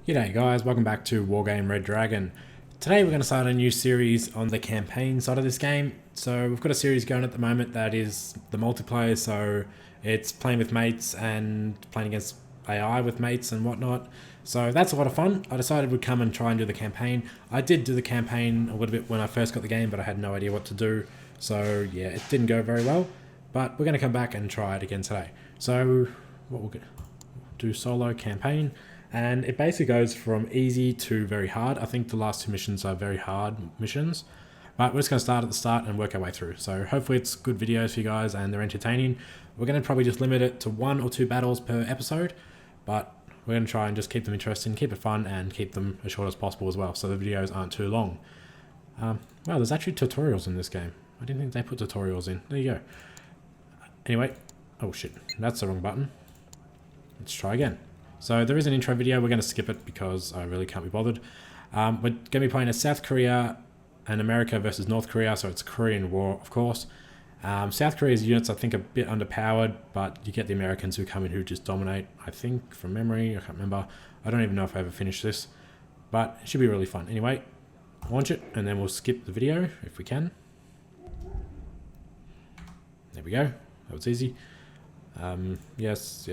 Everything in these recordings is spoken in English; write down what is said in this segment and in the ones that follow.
G'day guys, welcome back to Wargame Red Dragon. Today we're going to start a new series on the campaign side of this game. So we've got a series going at the moment that is the multiplayer, so it's playing with mates and playing against AI with mates and whatnot. So that's a lot of fun. I decided we'd come and try and do the campaign. I did do the campaign a little bit when I first got the game, but I had no idea what to do. So yeah, it didn't go very well, but we're going to come back and try it again today. So what we'll do solo campaign. And it basically goes from easy to very hard. I think the last two missions are very hard missions. But we're just going to start at the start and work our way through. So hopefully it's good videos for you guys and they're entertaining. We're going to probably just limit it to 1 or 2 battles per episode. But we're going to try and just keep them interesting, keep it fun, and keep them as short as possible as well, so the videos aren't too long. Wow, there's actually tutorials in this game. I didn't think they put tutorials in. There you go. Anyway, oh shit, that's the wrong button. Let's try again. So there is an intro video. We're going to skip it because I really can't be bothered. We're going to be playing as South Korea and America versus North Korea, so it's a Korean war, of course. South Korea's units, I think, are a bit underpowered, but you get the Americans who come in who just dominate, I think, from memory. I can't remember. I don't even know if I ever finished this, but it should be really fun. Anyway, launch it, and then we'll skip the video if we can. There we go. That was easy. Yes.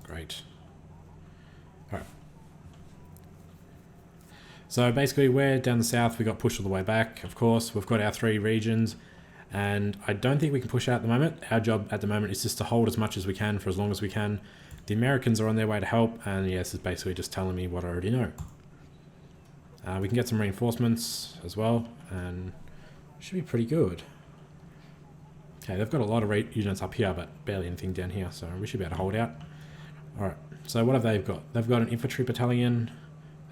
Great. Alright. So basically we're down the south, we got pushed all the way back, of course. We've got our 3 regions, and I don't think we can push out at the moment. Our job at the moment is just to hold as much as we can for as long as we can. The Americans are on their way to help, and yes, it's basically just telling me what I already know. We can get some reinforcements as well, and should be pretty good. Okay, they've got a lot of units up here, but barely anything down here, so we should be able to hold out. Alright, so what have they got? They've got an infantry battalion,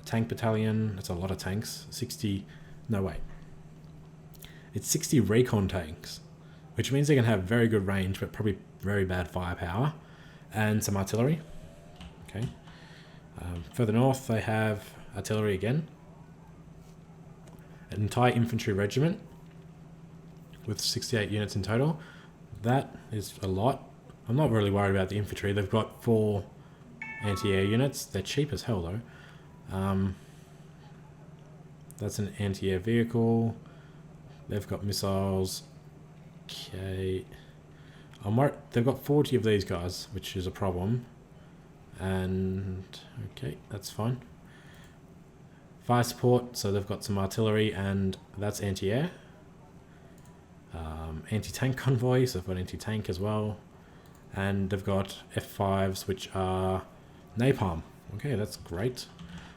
a tank battalion. That's a lot of tanks. 60, no wait. It's 60 recon tanks, which means they can have very good range, but probably very bad firepower, and some artillery. Okay. Further north, they have artillery again. An entire infantry regiment with 68 units in total. That is a lot. I'm not really worried about the infantry. They've got 4 anti-air units. They're cheap as hell though. That's an anti-air vehicle. They've got missiles. Okay. They've got 40 of these guys, which is a problem. And okay, that's fine. Fire support, so they've got some artillery, and that's anti-air. Anti-tank convoy, so they've got anti-tank as well. And they've got F5s, which are napalm. Okay, that's great.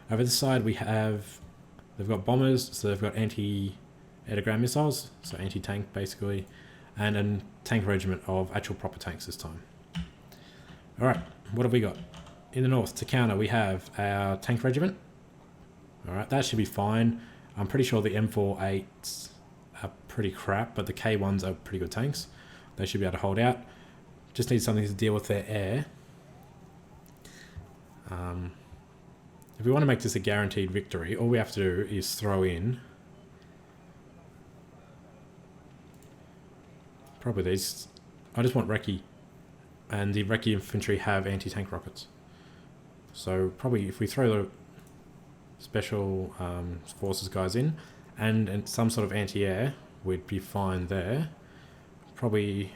Over this side they've got bombers, so they've got anti-air-to-ground missiles, so anti-tank basically, and a tank regiment of actual proper tanks this time. Alright, what have we got? In the north, to counter, we have our tank regiment. Alright, that should be fine. I'm pretty sure the M48s are pretty crap, but the K1s are pretty good tanks. They should be able to hold out. Just need something to deal with their air. If we want to make this a guaranteed victory, all we have to do is throw in probably these. I just want Recce, and the Recce infantry have anti-tank rockets. So probably if we throw the special forces guys in and some sort of anti-air, we'd be fine there. Probably.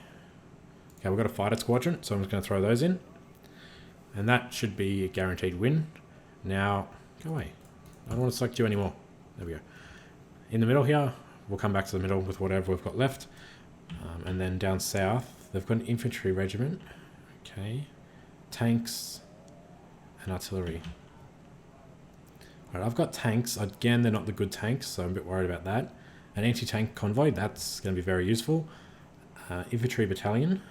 Okay, we've got a fighter squadron, so I'm just going to throw those in. And that should be a guaranteed win. Now, go away. I don't want to select you anymore. There we go. In the middle here, we'll come back to the middle with whatever we've got left. And then down south, they've got an infantry regiment. Okay. Tanks and artillery. Alright, I've got tanks. Again, they're not the good tanks, so I'm a bit worried about that. An anti-tank convoy, that's going to be very useful. Infantry battalion.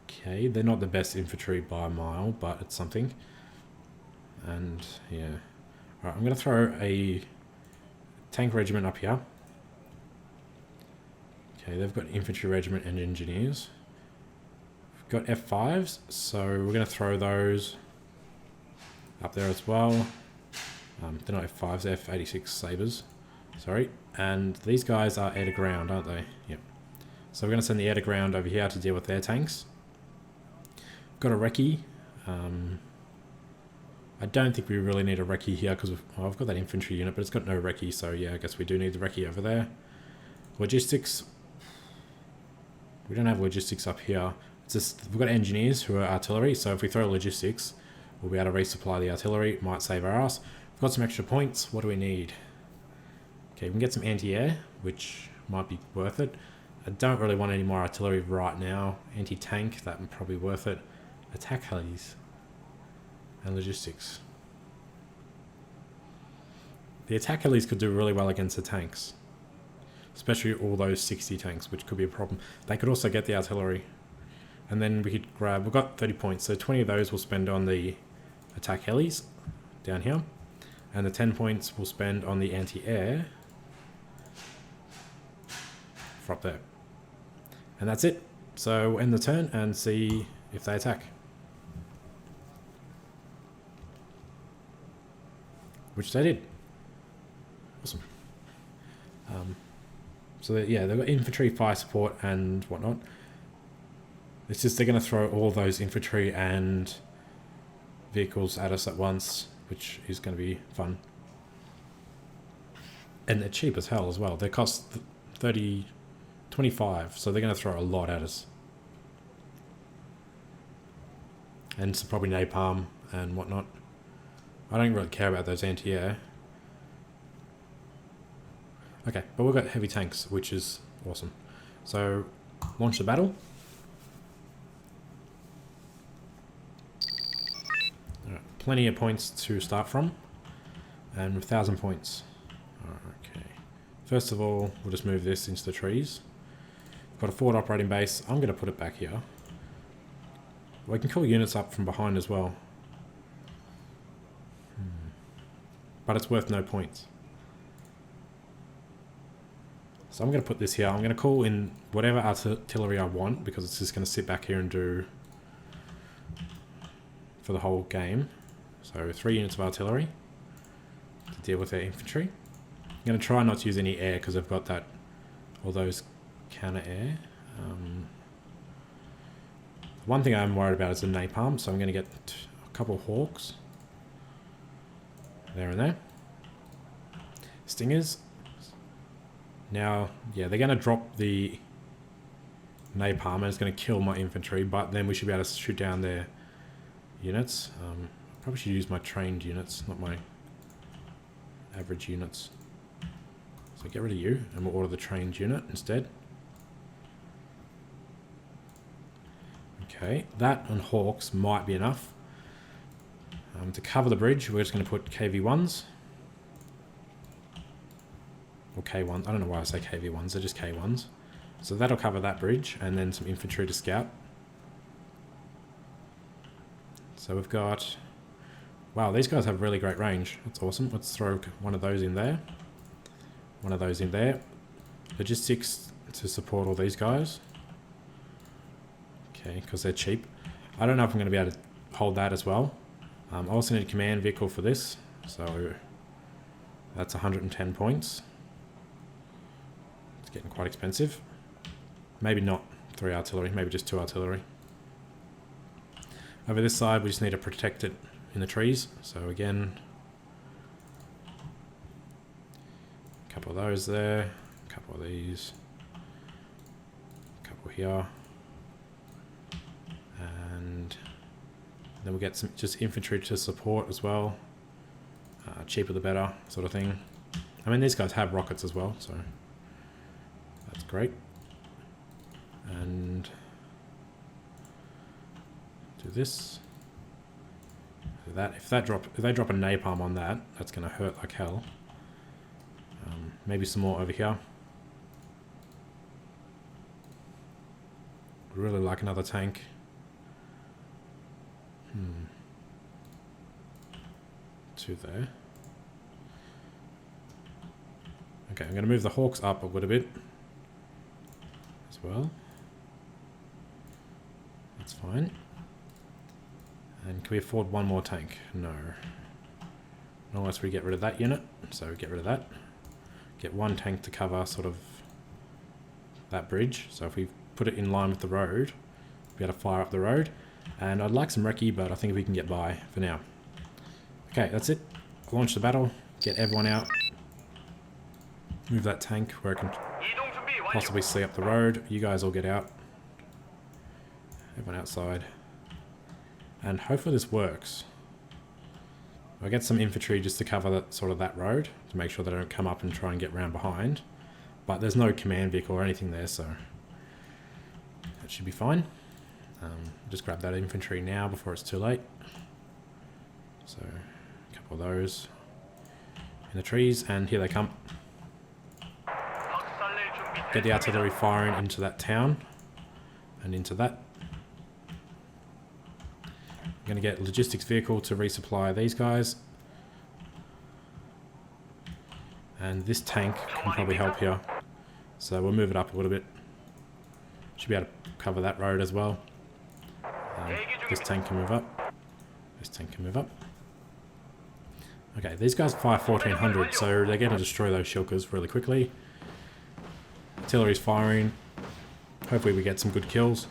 Okay, they're not the best infantry by a mile, but it's something. And yeah. Alright, I'm going to throw a tank regiment up here. Okay, they've got infantry regiment and engineers. We've got F5s, so we're going to throw those up there as well. They're not F5s, they're F86 Sabres. Sorry. And these guys are air to ground, aren't they? Yep. So we're going to send the air to ground over here to deal with their tanks. Got a Recce. I don't think we really need a recce here because I've got that infantry unit, but it's got no recce, so yeah, I guess we do need the recce over there. Logistics. We don't have logistics up here. It's just, we've got engineers who are artillery, so if we throw logistics, we'll be able to resupply the artillery. It might save our ass. We've got some extra points. What do we need? Okay, we can get some anti-air, which might be worth it. I don't really want any more artillery right now. Anti-tank, that would probably be worth it. Attack helis. And logistics. The attack helis could do really well against the tanks. Especially all those 60 tanks, which could be a problem. They could also get the artillery. And then we could grab... We've got 30 points, so 20 of those we'll spend on the attack helis down here. And the 10 points we'll spend on the anti-air for up there. And that's it. So we'll end the turn and see if they attack. Which they did. Awesome. So yeah, they've got infantry, fire support, and whatnot. It's just they're going to throw all those infantry and vehicles at us at once, which is going to be fun. And they're cheap as hell as well. They cost 25, so they're going to throw a lot at us. And some probably napalm and whatnot. I don't really care about those anti-air. Okay, but we've got heavy tanks, which is awesome. So, launch the battle. Alright, plenty of points to start from. And 1,000 points. Okay. First of all, we'll just move this into the trees. Got a forward operating base. I'm going to put it back here. We can call units up from behind as well. But it's worth no points. So I'm going to put this here. I'm going to call in whatever artillery I want because it's just going to sit back here and do for the whole game. So 3 units of artillery to deal with their infantry. I'm going to try not to use any air because I've got that, all those counter air. One thing I'm worried about is the napalm, so I'm going to get a couple of hawks. There and there. Stingers. Now, yeah, they're going to drop the napalm and it's going to kill my infantry, but then we should be able to shoot down their units. Probably should use my trained units, not my average units. So get rid of you and we'll order the trained unit instead. Okay, that and hawks might be enough. To cover the bridge, we're just going to put KV1s. Or K1s. I don't know why I say KV1s. They're just K1s. So that'll cover that bridge. And then some infantry to scout. So we've got... Wow, these guys have really great range. That's awesome. Let's throw one of those in there. One of those in there. Logistics to support all these guys. Okay, because they're cheap. I don't know if I'm going to be able to hold that as well. I also need a command vehicle for this, so that's 110 points. It's getting quite expensive. Maybe not 3 artillery, maybe just 2 artillery. Over this side, we just need to protect it in the trees. So again, a couple of those there, a couple of these, a couple here, and then we'll get some just infantry to support as well. Cheaper the better, sort of thing. I mean, these guys have rockets as well, so that's great. And do this. Do that. If they drop a napalm on that, that's going to hurt like hell. Maybe some more over here. Really like another tank. 2 there. Okay, I'm going to move the hawks up a little bit as well. That's fine. And can we afford one more tank? No. Not unless we get rid of that unit. So get rid of that. Get 1 tank to cover sort of that bridge. So if we put it in line with the road, we'll be able to fire up the road. And I'd like some recce, but I think we can get by for now. Okay, that's it. Launch the battle. Get everyone out. Move that tank where it can possibly see up the road. You guys all get out. Everyone outside. And hopefully this works. I'll get some infantry just to cover that, sort of that road, to make sure they don't come up and try and get round behind. But there's no command vehicle or anything there, so that should be fine. Just grab that infantry now before it's too late. So, a couple of those in the trees, and here they come. Get the artillery firing into that town and into that. I'm going to get a logistics vehicle to resupply these guys. And this tank can probably help here. So we'll move it up a little bit. Should be able to cover that road as well. This tank can move up. This tank can move up. Okay, these guys fire 1400, so they're going to destroy those shulkers really quickly. Artillery's firing. Hopefully we get some good kills.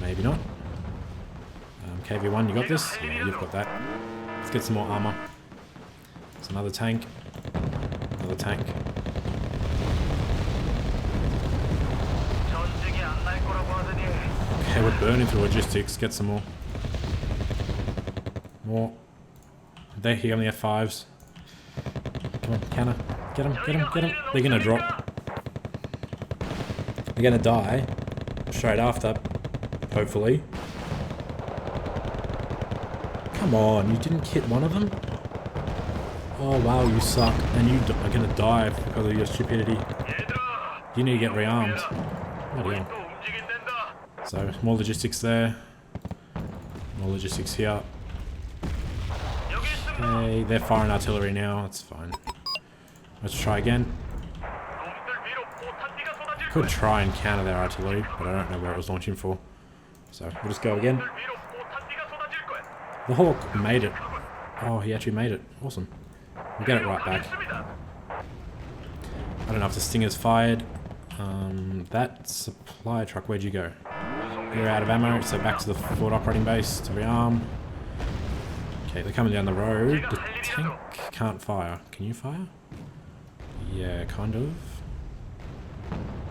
Maybe not. KV1, you got this? Yeah, you've got that. Let's get some more armor. It's another tank. Another tank. Okay, we're burning through logistics. Get some more. More. They're here on the F5s. Come on, cannon. Get them, get them, get them. They're gonna drop. They're gonna die straight after, hopefully. Come on, you didn't hit one of them? Oh wow, you suck. And you are gonna die because of your stupidity. You need to get rearmed. Bloody hell. So, more logistics there. More logistics here. Okay, they're firing artillery now, that's fine. Let's try again. Could try and counter their artillery, but I don't know where it was launching for. So, we'll just go again. The Hawk made it. Oh, he actually made it. Awesome. We'll get it right back. I don't know if the Stinger's fired. That supply truck, where'd you go? You're out of ammo, so back to the forward operating base to rearm. Okay, they're coming down the road. The tank can't fire. Can you fire? Yeah, kind of.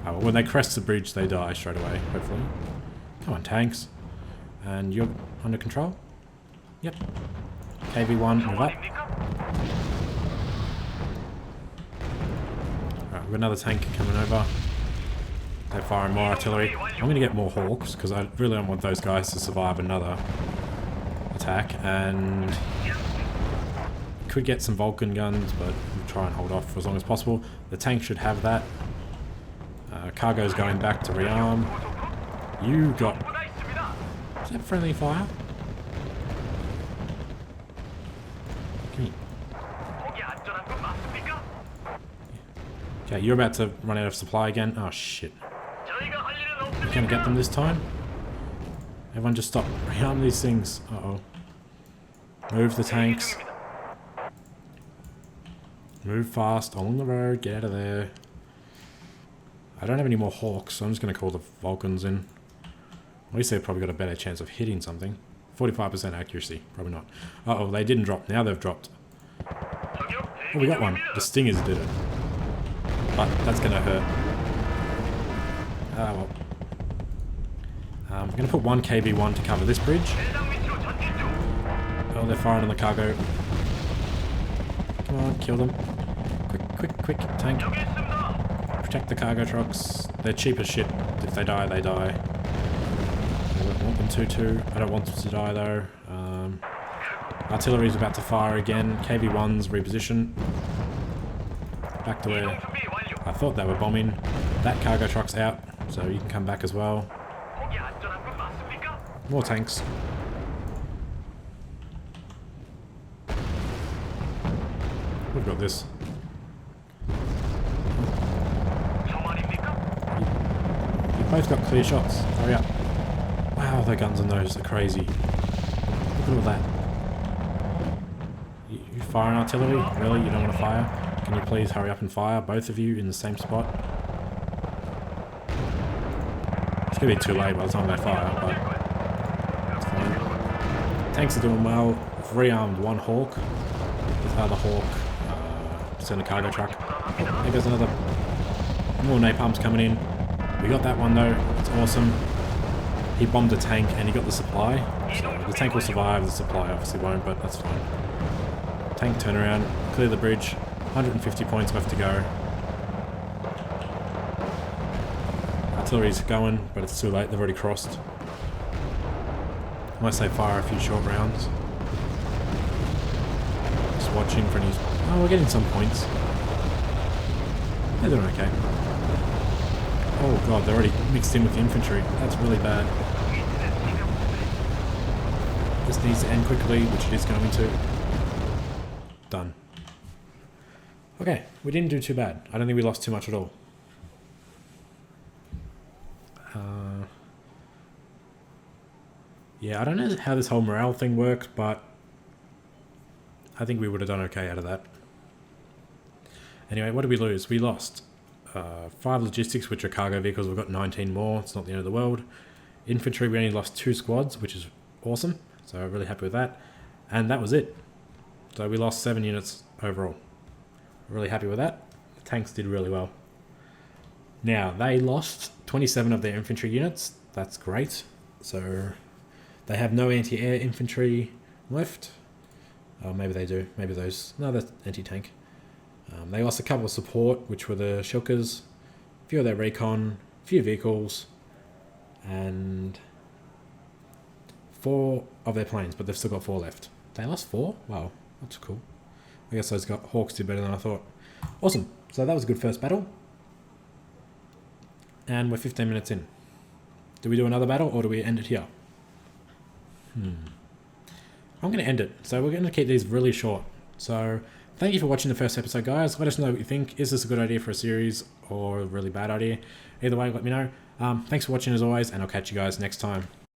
Oh, well, when they crest the bridge, they die straight away, hopefully. Come on, tanks. And you're under control? Yep. KV1, move up. Alright, we've got another tank coming over. They're firing more artillery. I'm going to get more Hawks, because I really don't want those guys to survive another attack. And could get some Vulcan guns, but we'll try and hold off for as long as possible. The tank should have that. Cargo's going back to rearm. You got... Is that friendly fire? Okay, you're about to run out of supply again. Oh shit. You gonna get them this time? Everyone just stop. Rearm these things. Uh-oh. Move the tanks. Move fast along the road. Get out of there. I don't have any more Hawks, so I'm just gonna call the Vulcans in. At least they've probably got a better chance of hitting something. 45% accuracy. Probably not. Uh-oh, they didn't drop. Now they've dropped. Oh, we got one. The Stingers did it. But that's gonna hurt. Ah, well. I'm gonna put one KV1 to cover this bridge. Oh, they're firing on the cargo. Come on, kill them. Quick, quick, quick, tank. Protect the cargo trucks. They're cheap as shit. If they die, they die. I don't want them to. I don't want them to die though. Artillery's about to fire again. KV1's reposition. Back to where I thought they were bombing. That cargo truck's out, so you can come back as well. More tanks. We've got this. You both got clear shots. Hurry up. Wow, the guns on those are crazy. Look at all that. You firing artillery? Really? You don't want to fire? Can you please hurry up and fire, both of you, in the same spot? Let's Could be too late by the time they fire, but it's fine. Tanks are doing well. We've rearmed one Hawk. This other Hawk, just in the cargo truck. Oh, there goes another. More napalms coming in. We got that one though. It's awesome. He bombed a tank and he got the supply. So the tank will survive, the supply obviously won't, but that's fine. Tank turnaround, clear the bridge. 150 points left to go. Artillery's going, but it's too late, they've already crossed. Unless they fire a few short rounds. Just watching for any... Oh, we're getting some points. They're doing okay. Oh god, they're already mixed in with the infantry. That's really bad. This needs to end quickly, which it is going to. Done. Okay, we didn't do too bad. I don't think we lost too much at all. Yeah, I don't know how this whole morale thing works, but I think we would have done okay out of that. Anyway, what did we lose? We lost 5 logistics, which are cargo vehicles. We've got 19 more. It's not the end of the world. Infantry, we only lost 2 squads, which is awesome. So I'm really happy with that. And that was it. So we lost 7 units overall. Really happy with that. The tanks did really well. Now, they lost 27 of their infantry units. That's great. So they have no anti-air infantry left. Oh, maybe they do. Maybe those... No, that's anti-tank. They lost a couple of support, which were the Shilkers. A few of their recon. A few vehicles. And 4 of their planes, but they've still got 4 left. They lost 4? Wow, that's cool. I guess those Hawks did better than I thought. Awesome. So that was a good first battle. And we're 15 minutes in. Do we do another battle or do we end it here? I'm going to end it. So we're going to keep these really short. So thank you for watching the first episode, guys. Let us know what you think. Is this a good idea for a series or a really bad idea? Either way, let me know. Thanks for watching as always, and I'll catch you guys next time.